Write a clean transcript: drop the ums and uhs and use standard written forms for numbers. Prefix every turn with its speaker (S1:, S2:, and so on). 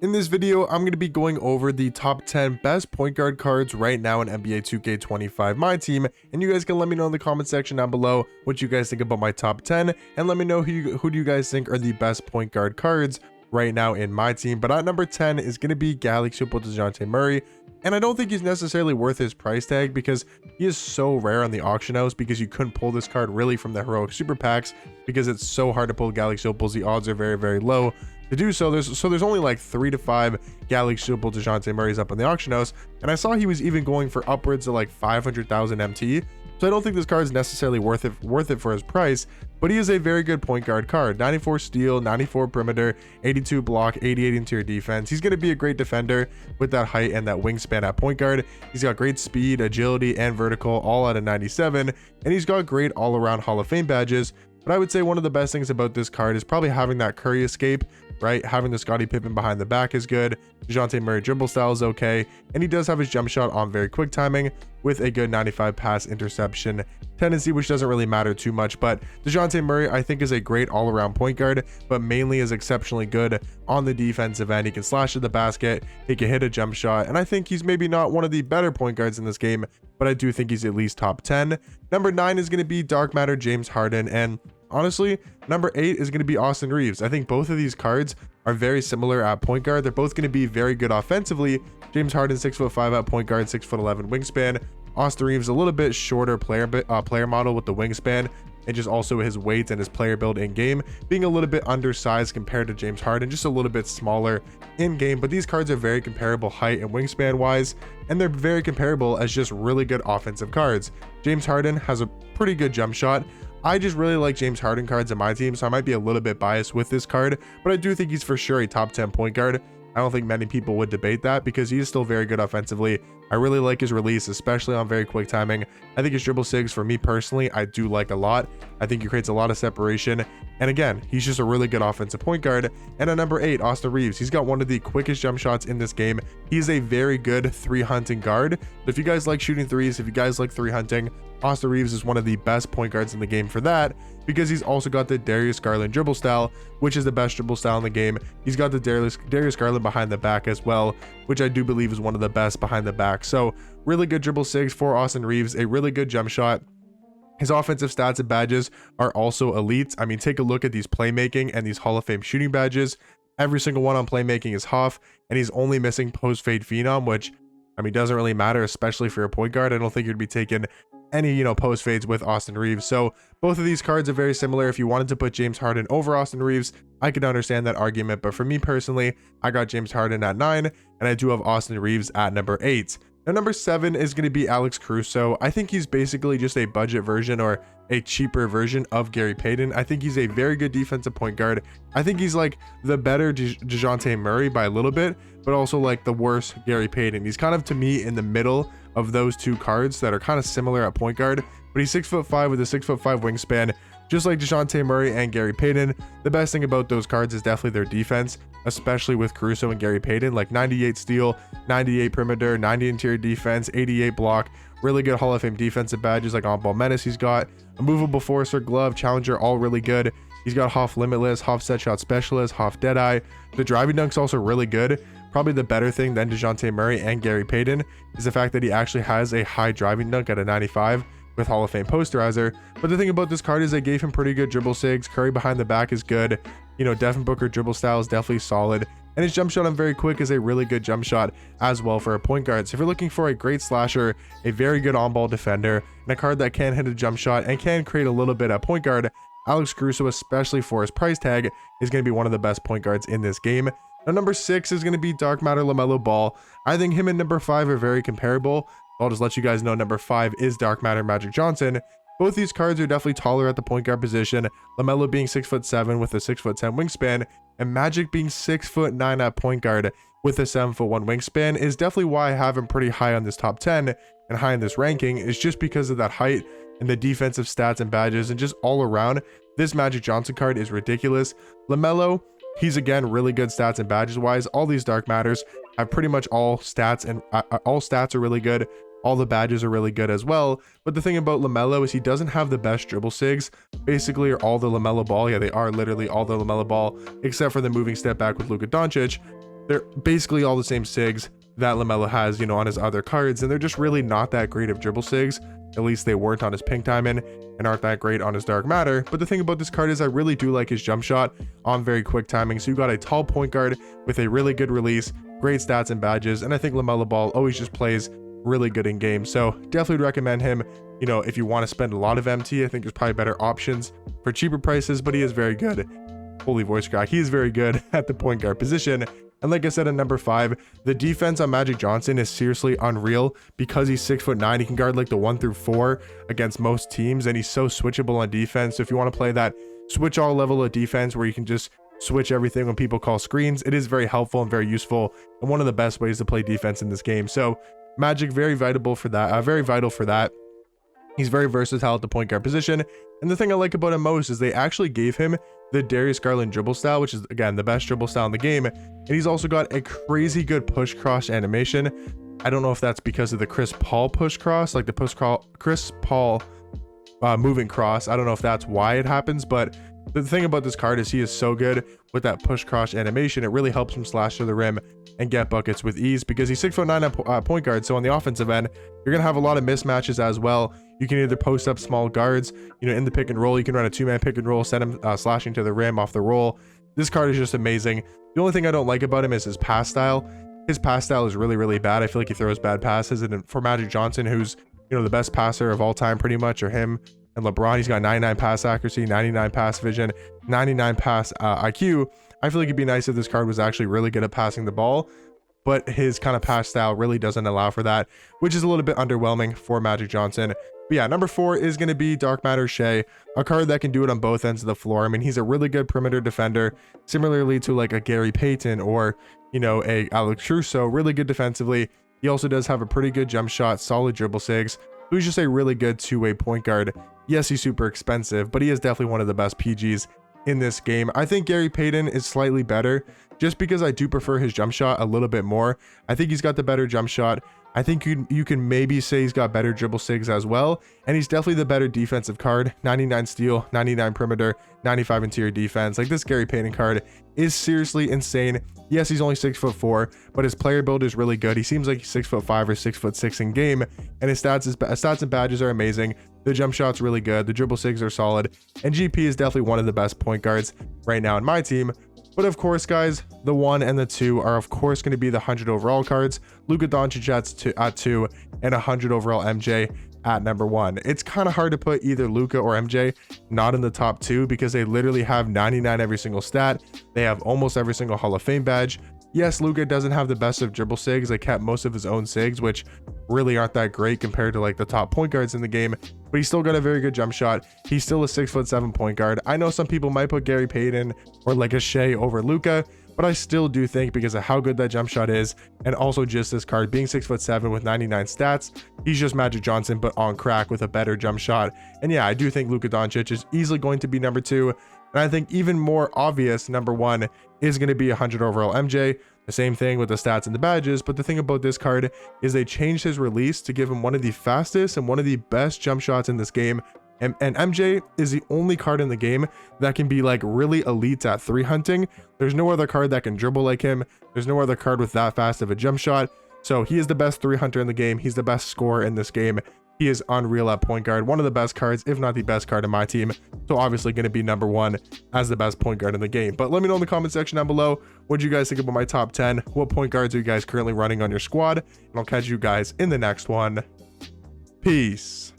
S1: In this video, I'm going to be going over the top 10 best point guard cards right now in NBA 2K25 My Team, and you guys can let me know in the comment section down below what you guys think about my top 10, and let me know who do you guys think are the best point guard cards right now in my team. But at number 10 is going to be Galaxy Opal DeJounte Murray, and I don't think he's necessarily worth his price tag because he is so rare on the auction house, because you couldn't pull this card really from the heroic super packs because it's so hard to pull Galaxy Opals. The odds are very, very low to do so. There's only like 3 to 5 Galaxy Opal DeJounte Murray's up on the auction house, and I saw he was even going for upwards of like 500,000 MT. So I don't think this card is necessarily worth it for his price, but he is a very good point guard card. 94 steal, 94 perimeter, 82 block, 88 interior defense. He's going to be a great defender with that height and that wingspan at point guard. He's got great speed, agility, and vertical, all at a 97, and he's got great all-around Hall of Fame badges. But I would say one of the best things about this card is probably having that Curry escape, right? Having the Scottie Pippen behind the back is good. DeJounte Murray dribble style is okay. And he does have his jump shot on very quick timing with a good 95 pass interception tendency, which doesn't really matter too much. But DeJounte Murray, I think, is a great all-around point guard, but mainly is exceptionally good on the defensive end. He can slash at the basket, he can hit a jump shot, and I think he's maybe not one of the better point guards in this game, but I do think he's at least top 10. Number 9 is going to be Dark Matter James Harden, and honestly, number 8 is going to be Austin Reaves. I think both of these cards are very similar at point guard. They're both going to be very good offensively. James Harden 6'5" at point guard, 6'11" wingspan. Austin Reaves a little bit shorter player model with the wingspan, and just also his weight and his player build in game being a little bit undersized compared to James Harden, just a little bit smaller in game. But these cards are very comparable height and wingspan wise, and they're very comparable as just really good offensive cards. James Harden has a pretty good jump shot. I just really like James Harden cards in my team, so I might be a little bit biased with this card, but I do think he's for sure a top 10 point guard. I don't think many people would debate that because he is still very good offensively. I really like his release, especially on very quick timing. I think his dribble sigs, for me personally, I do like a lot. I think he creates a lot of separation. And again, he's just a really good offensive point guard. And at number 8, Austin Reaves. He's got one of the quickest jump shots in this game. He's a very good three hunting guard. So if you guys like shooting threes, if you guys like three hunting, Austin Reaves is one of the best point guards in the game for that, because he's also got the Darius Garland dribble style, which is the best dribble style in the game. He's got the Darius Garland behind the back as well, which I do believe is one of the best behind the back. So really good dribble sigs for Austin Reaves, a really good jump shot. His offensive stats and badges are also elite. I mean, take a look at these playmaking and these Hall of Fame shooting badges. Every single one on playmaking is Hoff, and he's only missing post fade phenom, which, I mean, doesn't really matter, especially for a point guard. I don't think you'd be taking any, post fades with Austin Reaves. So both of these cards are very similar. If you wanted to put James Harden over Austin Reaves, I could understand that argument. But for me personally, I got James Harden at 9, and I do have Austin Reaves at number 8. Now, number 7 is going to be Alex Caruso. I think he's basically just a budget version or a cheaper version of Gary Payton. I think he's a very good defensive point guard. I think he's like the better DeJounte Murray by a little bit, but also like the worst Gary Payton. He's kind of, to me, in the middle of those two cards that are kind of similar at point guard, but he's 6'5" with a 6'5" wingspan, just like DeJounte Murray and Gary Payton. The best thing about those cards is definitely their defense, especially with Caruso and Gary Payton, like 98 steal, 98 perimeter, 90 interior defense, 88 block, really good Hall of Fame defensive badges like on-ball menace. He's got a movable forcer, glove, challenger, all really good. He's got Hoff limitless, Hoff set shot specialist, Hoff deadeye. The driving dunk's also really good. Probably the better thing than DeJounte Murray and Gary Payton is the fact that he actually has a high driving dunk at a 95 with Hall of Fame posterizer. But the thing about this card is they gave him pretty good dribble sigs. Curry behind the back is good. Devin Booker dribble style is definitely solid. And his jump shot on very quick is a really good jump shot as well for a point guard. So if you're looking for a great slasher, a very good on-ball defender, and a card that can hit a jump shot and can create a little bit at point guard, Alex Caruso, especially for his price tag, is going to be one of the best point guards in this game. Now, number 6 is going to be Dark Matter LaMelo Ball. I think him and number 5 are very comparable. I'll just let you guys know number 5 is Dark Matter Magic Johnson. Both these cards are definitely taller at the point guard position. LaMelo being 6'7" with a 6'10" wingspan, and Magic being 6'9" at point guard with a 7'1" wingspan is definitely why I have him pretty high on this top 10 and high in this ranking, is just because of that height and the defensive stats and badges, and just all around, this Magic Johnson card is ridiculous. LaMelo, he's again really good stats and badges wise. All these Dark Matters have pretty much all stats, and all stats are really good. All the badges are really good as well. But the thing about LaMelo is he doesn't have the best dribble sigs. Basically, are all the LaMelo Ball. Yeah, they are literally all the LaMelo Ball, except for the moving step back with Luka Doncic. they're basically all the same SIGs that LaMelo has, you know, on his other cards, and they're just really not that great of dribble SIGs. At least they weren't on his Pink Diamond and aren't that great on his Dark Matter. But the thing about this card is I really do like his jump shot on very quick timing. So you got a tall point guard with a really good release, great stats and badges, and I think LaMelo Ball always just plays really good in game. So definitely would recommend him, you know, if you want to spend a lot of MT. I think there's probably better options for cheaper prices, but he is very good. Holy voice crack. He is very good at the point guard position. And like I said, at number 5, the defense on Magic Johnson is seriously unreal because he's 6'9". He can guard like the 1 through 4 against most teams, and he's so switchable on defense. So if you want to play that switch all level of defense where you can just switch everything when people call screens, it is very helpful and very useful, and one of the best ways to play defense in this game. So Magic very vital for that. He's very versatile at the point guard position. And the thing I like about him most is they actually gave him the Darius Garland dribble style, which is, again, the best dribble style in the game. And he's also got a crazy good push cross animation. I don't know if that's because of the Chris Paul push cross, like the Chris Paul moving cross. I don't know if that's why it happens, but the thing about this card is he is so good with that push cross animation. It really helps him slash to the rim and get buckets with ease because he's 6'9" on point guard. So on the offensive end, you're going to have a lot of mismatches as well. You can either post up small guards, you know, in the pick and roll. You can run a 2-man pick and roll, send him slashing to the rim off the roll. This card is just amazing. The only thing I don't like about him is his pass style. His pass style is really, really bad. I feel like he throws bad passes. And for Magic Johnson, who's, you know, the best passer of all time pretty much, or him and LeBron, he's got 99 pass accuracy, 99 pass vision, 99 pass IQ. I feel like it'd be nice if this card was actually really good at passing the ball, but his kind of pass style really doesn't allow for that, which is a little bit underwhelming for Magic Johnson. But yeah, number 4 is going to be Dark Matter Shea, a card that can do it on both ends of the floor. I mean, he's a really good perimeter defender, similarly to like a Gary Payton or, you know, a Alex Caruso, really good defensively. He also does have a pretty good jump shot, solid dribble SIGs. So he's just a really good two-way point guard. Yes, he's super expensive, but he is definitely one of the best PGs in this game. I think Gary Payton is slightly better just because I do prefer his jump shot a little bit more. I think he's got the better jump shot. I think you can maybe say he's got better dribble SIGs as well. And he's definitely the better defensive card. 99 steal, 99 perimeter, 95 interior defense. Like, this Gary Payton card is seriously insane. Yes, he's only 6'4", but his player build is really good. He seems like he's 6'5" or 6'6" in game. And his stats and badges are amazing. The jump shot's really good. The dribble SIGs are solid. And GP is definitely one of the best point guards right now in my team. But of course, guys, the 1 and the 2 are of course going to be the 100 overall cards. Luka Doncic at 2 and 100 overall MJ at number 1. It's kind of hard to put either Luka or MJ not in the top 2 because they literally have 99 every single stat. They have almost every single Hall of Fame badge. Yes, Luka doesn't have the best of dribble SIGs. They kept most of his own SIGs, which really aren't that great compared to like the top point guards in the game, but he's still got a very good jump shot. He's still a 6'7" point guard. I know some people might put Gary Payton or like a Shea over Luka, but I still do think because of how good that jump shot is, and also just this card being 6'7" with 99 stats, he's just Magic Johnson but on crack with a better jump shot. And yeah, I do think Luka Doncic is easily going to be number 2. And I think even more obvious, number 1 is going to be 100 overall MJ. The same thing with the stats and the badges, but the thing about this card is they changed his release to give him one of the fastest and one of the best jump shots in this game. And MJ is the only card in the game that can be like really elite at 3 hunting. There's no other card that can dribble like him. There's no other card with that fast of a jump shot. So he is the best 3 hunter in the game. He's the best scorer in this game. He is unreal at point guard, one of the best cards, if not the best card in my team. So obviously going to be number 1 as the best point guard in the game. But let me know in the comment section down below, what do you guys think about my top 10? What point guards are you guys currently running on your squad? And I'll catch you guys in the next one. Peace.